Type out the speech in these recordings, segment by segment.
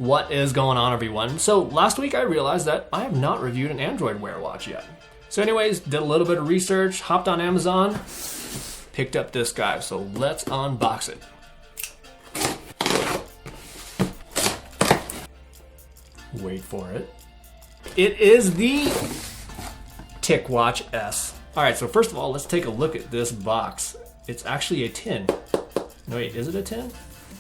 What is going on, everyone? So last week I realized that I have not reviewed an Android Wear watch yet. So anyways, did a little bit of research, hopped on Amazon, picked up this guy. So let's unbox it. Wait for it. It is the TicWatch S. All right, so first of all, let's take a look at this box. It's actually a tin. No, wait, is it a tin?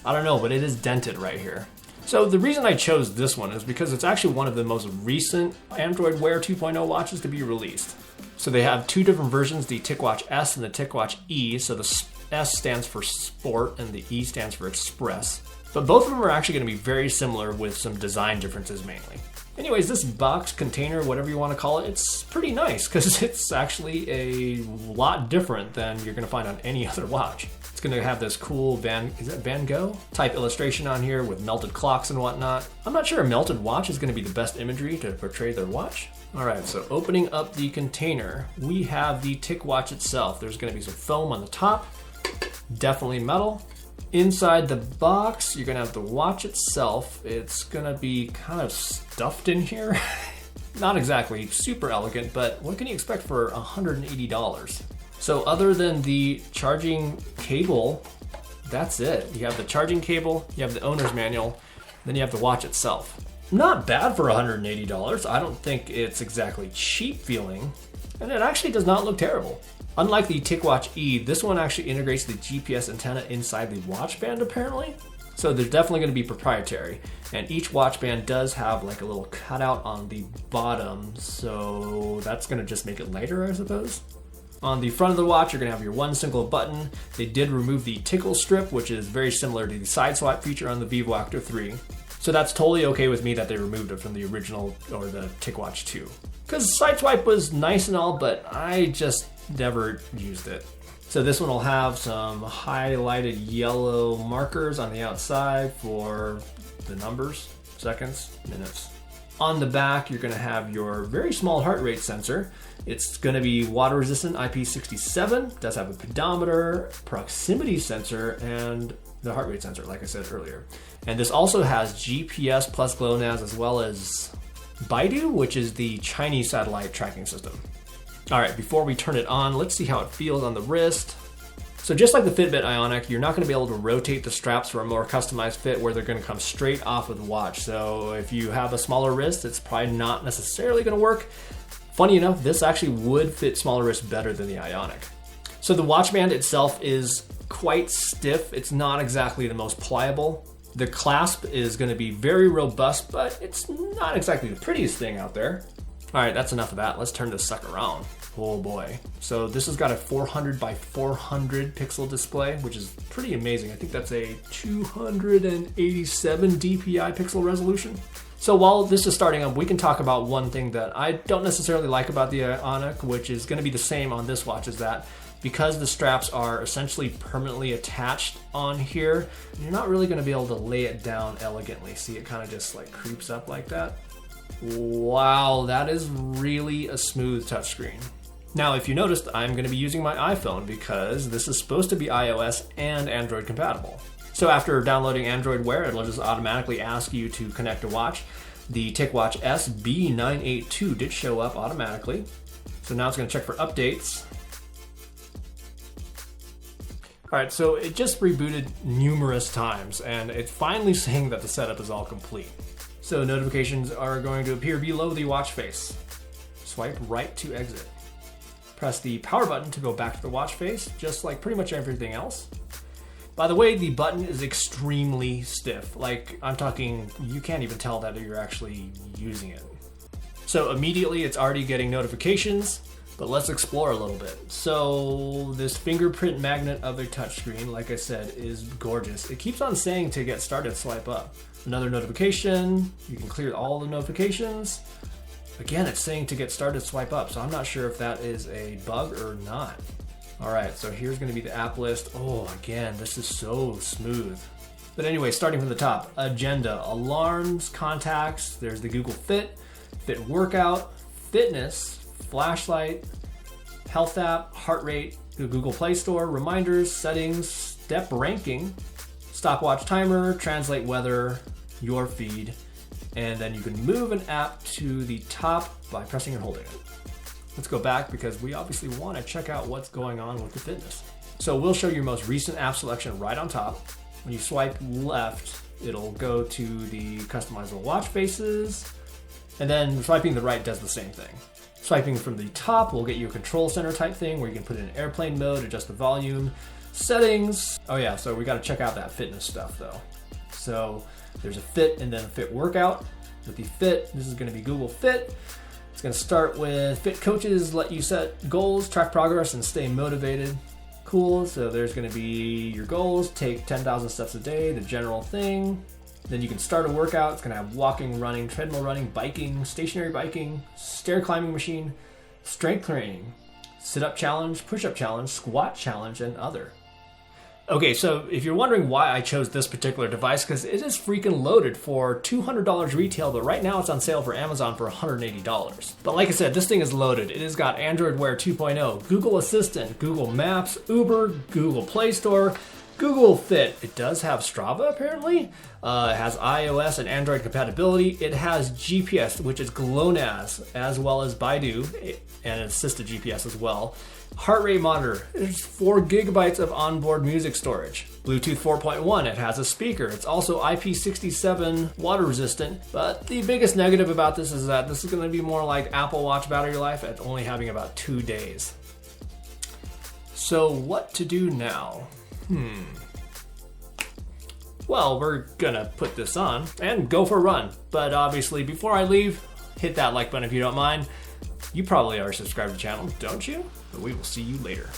I don't know, but it is dented right here. So the reason I chose this one is because it's actually one of the most recent Android Wear 2.0 watches to be released. So they have two different versions, the TicWatch S and the TicWatch E. So the S stands for Sport and the E stands for Express. But both of them are actually going to be very similar with some design differences mainly. Anyways, this box, container, whatever you want to call it, it's pretty nice because it's actually a lot different than you're going to find on any other watch. It's going to have this cool Van Gogh type illustration on here with melted clocks and whatnot. I'm not sure a melted watch is going to be the best imagery to portray their watch. All right, so opening up the container, we have the TicWatch itself. There's going to be some foam on the top, definitely metal. Inside the box, you're gonna have the watch itself. It's gonna be kind of stuffed in here. Not exactly super elegant, but what can you expect for $180? So other than the charging cable, that's it. You have the charging cable, you have the owner's manual, then you have the watch itself. Not bad for $180. I don't think it's exactly cheap feeling, and it actually does not look terrible. Unlike the TicWatch E, this one actually integrates the GPS antenna inside the watch band apparently. So they're definitely going to be proprietary. And each watch band does have like a little cutout on the bottom, so that's going to just make it lighter, I suppose. On the front of the watch, you're going to have your one single button. They did remove the tickle strip, which is very similar to the side swipe feature on the Vivo Active 3. So that's totally okay with me that they removed it from the original or the TicWatch 2. Because side swipe was nice and all, but I just never used it. So this one will have some highlighted yellow markers on the outside for the numbers, seconds, minutes. On the back, you're going to have your very small heart rate sensor. It's going to be water resistant IP67, does have a pedometer, proximity sensor, and the heart rate sensor, like I said earlier. And this also has GPS plus GLONASS as well as Baidu, which is the Chinese satellite tracking system. All right, before we turn it on, let's see how it feels on the wrist. So just like the Fitbit Ionic, you're not going to be able to rotate the straps for a more customized fit where they're going to come straight off of the watch. So if you have a smaller wrist, it's probably not necessarily going to work. Funny enough, this actually would fit smaller wrists better than the Ionic. So the watch band itself is quite stiff. It's not exactly the most pliable. The clasp is going to be very robust, but it's not exactly the prettiest thing out there. All right, that's enough of that. Let's turn this sucker around. Oh boy. So this has got a 400 by 400 pixel display, which is pretty amazing. I think that's a 287 DPI pixel resolution. So while this is starting up, we can talk about one thing that I don't necessarily like about the Ionic, which is going to be the same on this watch, is that because the straps are essentially permanently attached on here, you're not really going to be able to lay it down elegantly. See, it kind of just like creeps up like that. Wow, that is really a smooth touchscreen. Now, if you noticed, I'm going to be using my iPhone because this is supposed to be iOS and Android compatible. So after downloading Android Wear, it'll just automatically ask you to connect a watch. The TicWatch S B982 did show up automatically. So now it's going to check for updates. All right, so it just rebooted numerous times and it's finally saying that the setup is all complete. So notifications are going to appear below the watch face. Swipe right to exit. Press the power button to go back to the watch face, just like pretty much everything else. By the way, the button is extremely stiff. Like, I'm talking, you can't even tell that you're actually using it. So immediately it's already getting notifications, but let's explore a little bit. So this fingerprint magnet of a touchscreen, like I said, is gorgeous. It keeps on saying to get started, swipe up. Another notification, you can clear all the notifications. Again, it's saying to get started, swipe up. So I'm not sure if that is a bug or not. All right, so here's gonna be the app list. Oh, again, this is so smooth. But anyway, starting from the top, agenda, alarms, contacts, there's the Google Fit, Fit Workout, Fitness, flashlight, health app, heart rate, the Google Play Store, reminders, settings, step ranking, stopwatch timer, translate weather, your feed, and then you can move an app to the top by pressing and holding it. Let's go back because we obviously want to check out what's going on with the fitness. So we'll show your most recent app selection right on top. When you swipe left, it'll go to the customizable watch faces, and then swiping the right does the same thing. Swiping from the top will get you a control center type thing where you can put it in airplane mode, adjust the volume, settings. Oh yeah, so we got to check out that fitness stuff though. So there's a fit and then a fit workout. With the fit, this is going to be Google Fit. It's going to start with fit coaches, let you set goals, track progress, and stay motivated. Cool, so there's going to be your goals, take 10,000 steps a day, the general thing. Then you can start a workout. It's going to have walking, running, treadmill running, biking, stationary biking, stair climbing machine, strength training, sit-up challenge, push-up challenge, squat challenge, and other. Okay, so if you're wondering why I chose this particular device, because it is freaking loaded for $200 retail, but right now it's on sale for Amazon for $180. But like I said, this thing is loaded. It has got Android Wear 2.0, Google Assistant, Google Maps, Uber, Google Play Store, Google Fit. It does have Strava apparently. It has iOS and Android compatibility. It has GPS, which is GLONASS, as well as Baidu, and assisted GPS as well. Heart rate monitor. There's 4 gigabytes of onboard music storage. Bluetooth 4.1. It has a speaker. It's also IP67 water resistant. But the biggest negative about this is that this is going to be more like Apple Watch battery life at only having about 2 days. So what to do now? Well, we're gonna put this on and go for a run. But obviously, before I leave, hit that like button if you don't mind. You probably are subscribed to the channel, don't you? But we will see you later.